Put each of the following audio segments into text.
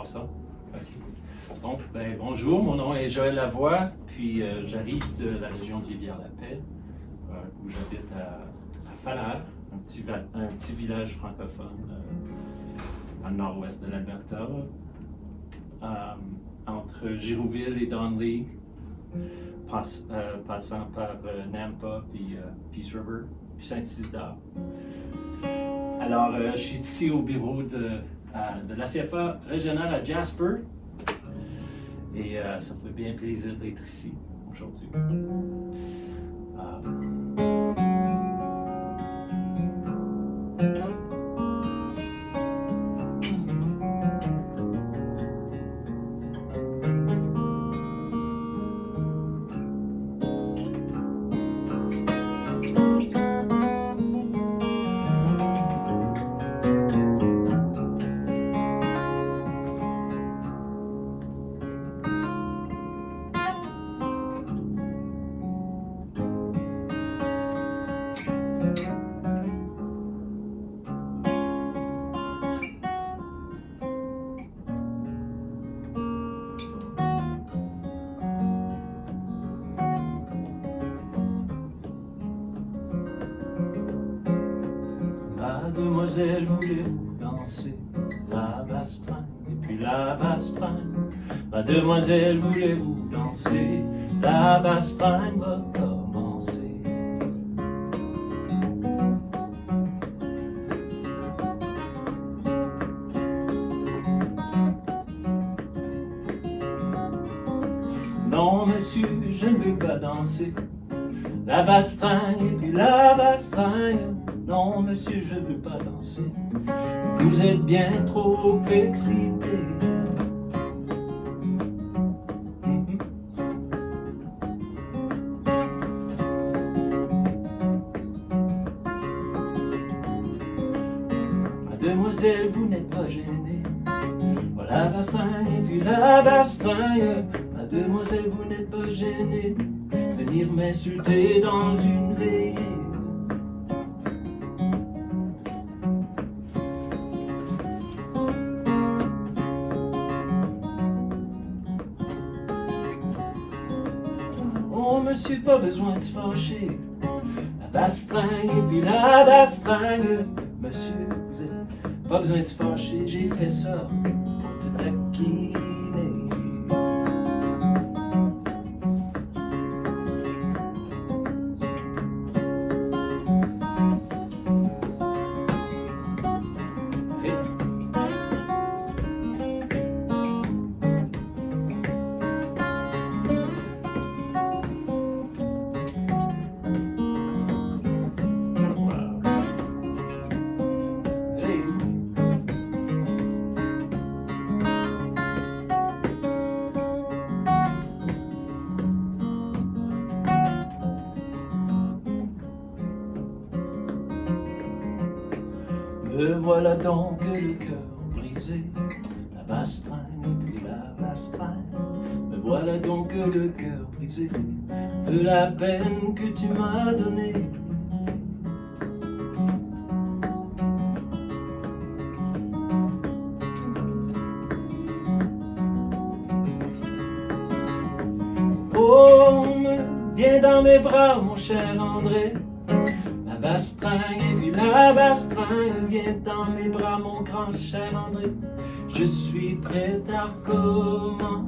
part ça. Okay. Donc, bonjour, mon nom est Joël Lavoie, puis j'arrive de la région de Rivière-la-Paix, où j'habite à Falher, un petit village francophone dans le nord-ouest de l'Alberta, entre Girouville et Donley, passant par Nampa, puis Peace River, puis Saint-Isidore. Alors, je suis ici au bureau de la CFA régionale à Jasper, et ça me fait bien plaisir d'être ici aujourd'hui. Mademoiselle, voulez-vous danser la bastringue et puis la bastringue? Mademoiselle, voulez-vous danser la bastringue va commencer. Non, monsieur, je ne veux pas danser la bastringue et puis la bastringue. Non, monsieur, je ne veux pas danser. Vous êtes bien trop excité. Mademoiselle, vous n'êtes pas gênée. Voilà la bastringue et puis la bastringue. Mademoiselle, vous n'êtes pas gênée. Venir m'insulter dans une veillée. Oh monsieur, pas besoin de se fâcher. La bastringue et puis la bastringue. Monsieur, vous êtes pas besoin de se fâcher. J'ai fait ça pour te taquiner. Me voilà donc le cœur brisé, la bastringue et puis la bastringue. Me voilà donc le cœur brisé de la peine que tu m'as donnée. Oh, viens dans mes bras, mon cher André. La bastringue et puis la bastringue, viens dans mes bras, mon grand cher André. Je suis prêt à recommencer.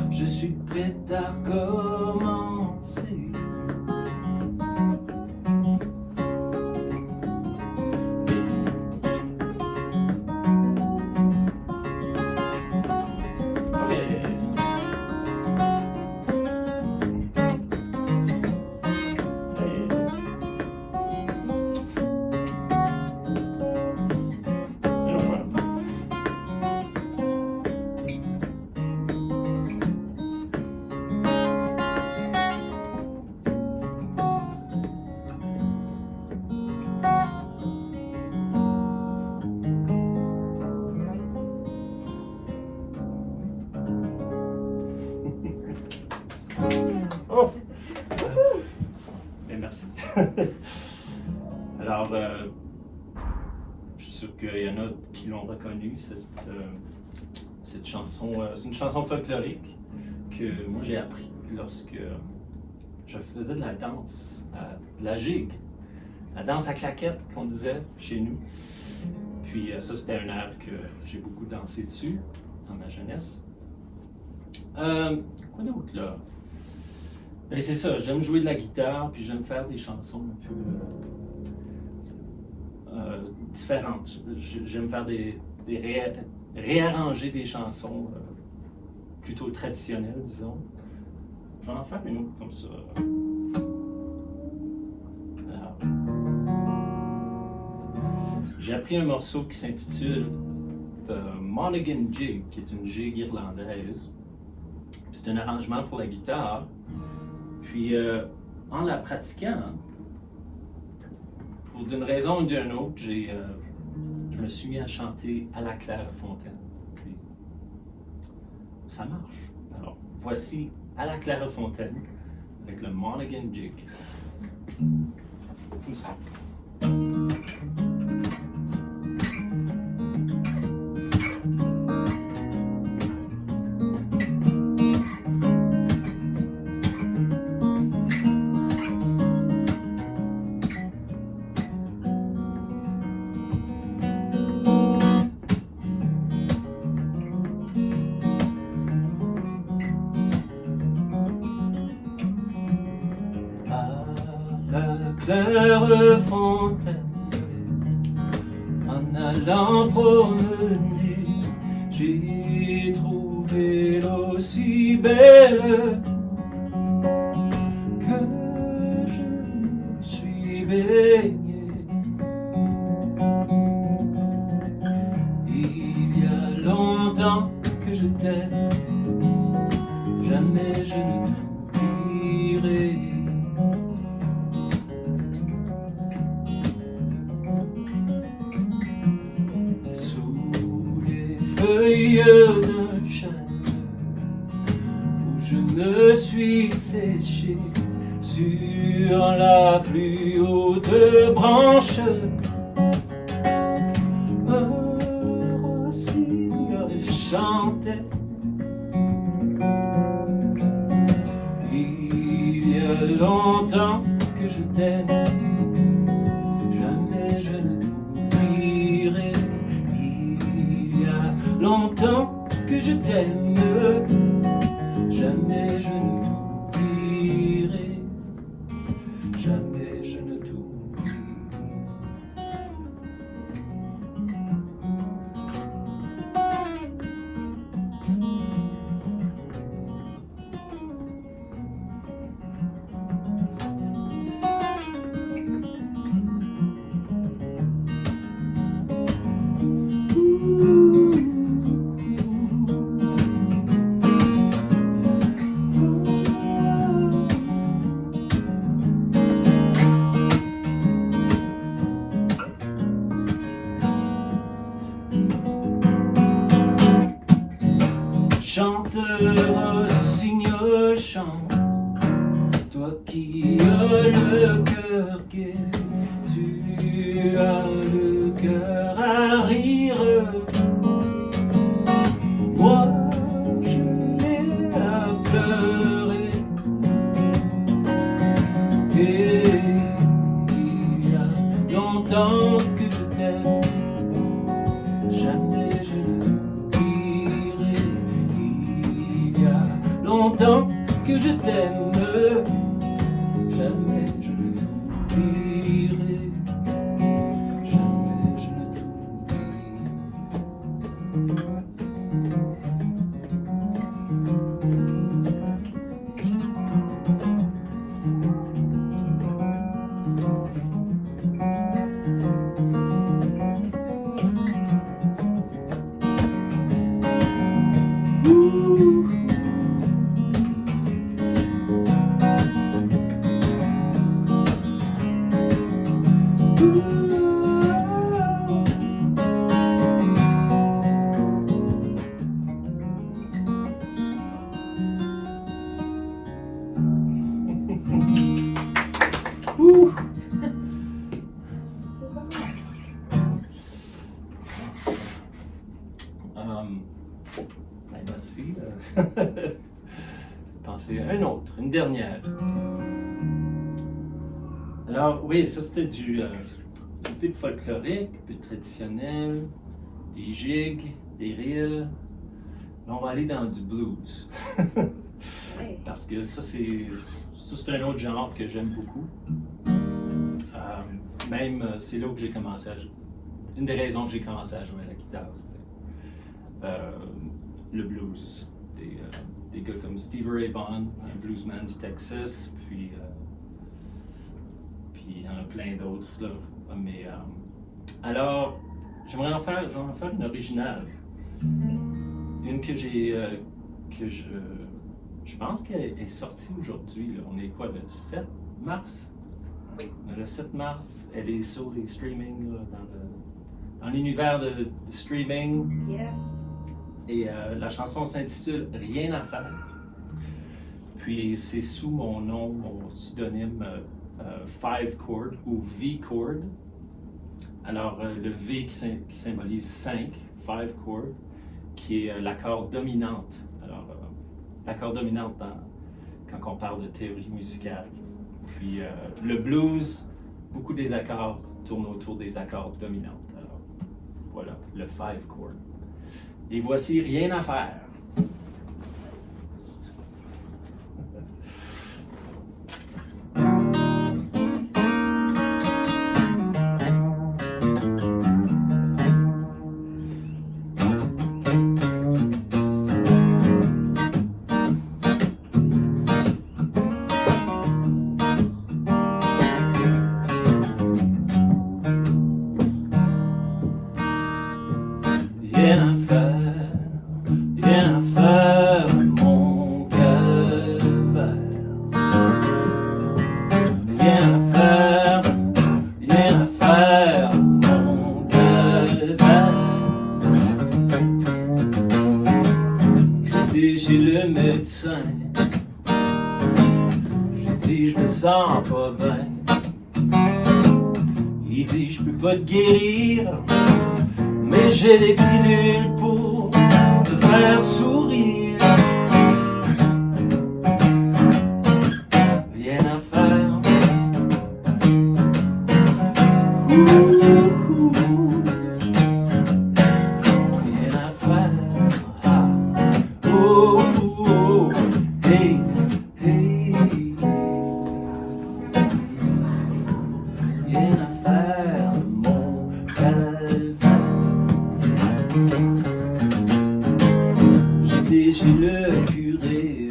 Je suis prêt à recommencer. Oh! Mais merci. Alors, je suis sûr qu'il y en a qui l'ont reconnu, cette cette chanson, c'est une chanson folklorique que moi j'ai appris lorsque je faisais de la danse, la gigue, la danse à claquettes qu'on disait chez nous. Puis ça, c'était un air que j'ai beaucoup dansé dessus dans ma jeunesse. Quoi d'autre là? Ben c'est ça, j'aime jouer de la guitare, puis j'aime faire des chansons un peu différentes. J'aime faire réarranger des chansons plutôt traditionnelles, disons. Je vais en faire une autre comme ça. Alors, j'ai appris un morceau qui s'intitule The Monaghan Jig, qui est une gigue irlandaise. C'est un arrangement pour la guitare. Puis, en la pratiquant, pour d'une raison ou d'une autre, je me suis mis à chanter à la Clairefontaine. Puis, ça marche. Alors, voici à la Clairefontaine avec le Monaghan Jig. Comme ça. Clairefontaine, en allant promener, j'ai trouvé l'eau si belle que je me suis baigné. Il y a longtemps que je t'aime, jamais je ne t'oublierai. Feuilles d'un chêne où je me suis séché sur la plus haute branche, un rossignol chantait. Il y a longtemps que je t'aime, jamais je ne t'oublierai. Longtemps que je t'aime, jamais je ne t'oublierai, jamais je ne t'oublie. Chanteur, rossignol, chante, toi qui as le cœur gai, tu as le cœur à rire. Moi, je l'ai à pleurer. Et il y a longtemps que je t'aime, jamais je ne t'oublierai. Longtemps que je t'aime, jamais je ne t'oublierai, jamais je ne t'oublierai. Um, aussi. Pensez à un autre, une dernière. Alors, oui, ça c'était du peu de folklorique, un peu de traditionnel, des gigs, des reels. Là, on va aller dans du blues. Parce que ça, c'est un autre genre que j'aime beaucoup. Même, c'est là que j'ai commencé à jouer. Une des raisons que j'ai commencé à jouer à la guitare, c'était le blues. Des gars comme Stevie Ray Vaughan, un bluesman du Texas, puis il y en a plein d'autres, là. Mais, alors, j'aimerais en faire une originale. Une que je pense qu'elle est sortie aujourd'hui. On est quoi, le 7 mars? Oui. Le 7 mars, elle est sur les streaming, là, dans l'univers de streaming. Yes. Et la chanson s'intitule Rien à faire. Puis c'est sous mon nom, mon pseudonyme Five Chord ou V Chord. Alors le V qui symbolise 5, Five Chord, qui est l'accord dominante. Alors l'accord dominante quand on parle de théorie musicale. Puis le blues, beaucoup des accords tournent autour des accords dominantes. Alors voilà, le Five Chord. Et voici Rien à faire. Rien à faire, mon calvaire. Rien à faire, mon calvaire. J'ai dit chez le médecin, j'ai dit je me sens pas bien. Il dit je peux pas te guérir, mais j'ai des pilules pour te faire sourire. Rien à faire. Rien à faire. Ah. Oh, oh, oh. Hey, hey. Rien à faire, mon calvaire. J'étais chez le curé,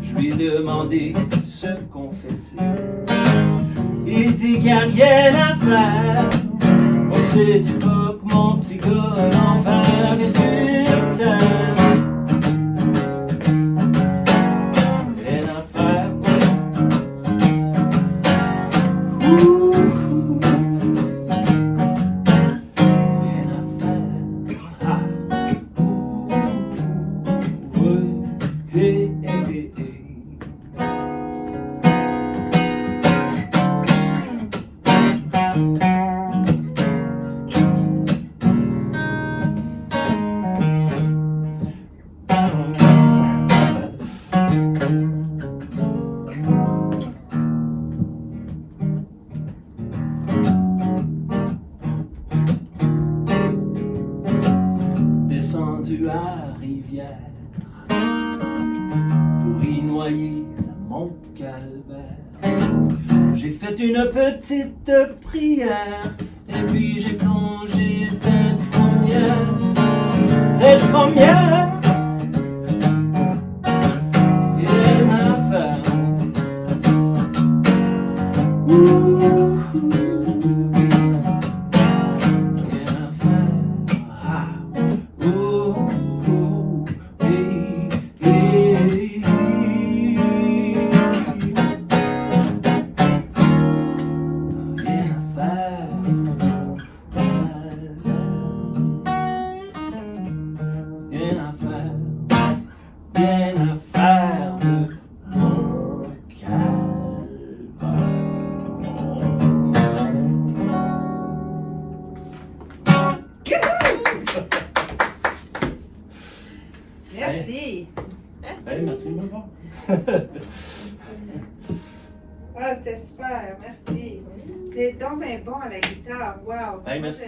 je lui ai demandé de se confesser. Il dit qu'il n'y a rien à faire. On sait-tu pas que mon petit gars, l'enfer est sur terre. Rien à faire. Rien à faire. Ah. Hey, hey, hey, hey. Descendu à rivière pour y noyer mon calvaire. J'ai fait une petite prière et puis j'ai plongé tête première. Tête première. Rien à faire. Rien à faire. Ah. Oh, oh, hey, hey. Rien à faire. Rien à faire. Rien à faire de mon calvaire. Hey, merci de me voir. Ah, c'était super, merci. T'es donc bien bon à la guitare, wow. Hey, merci.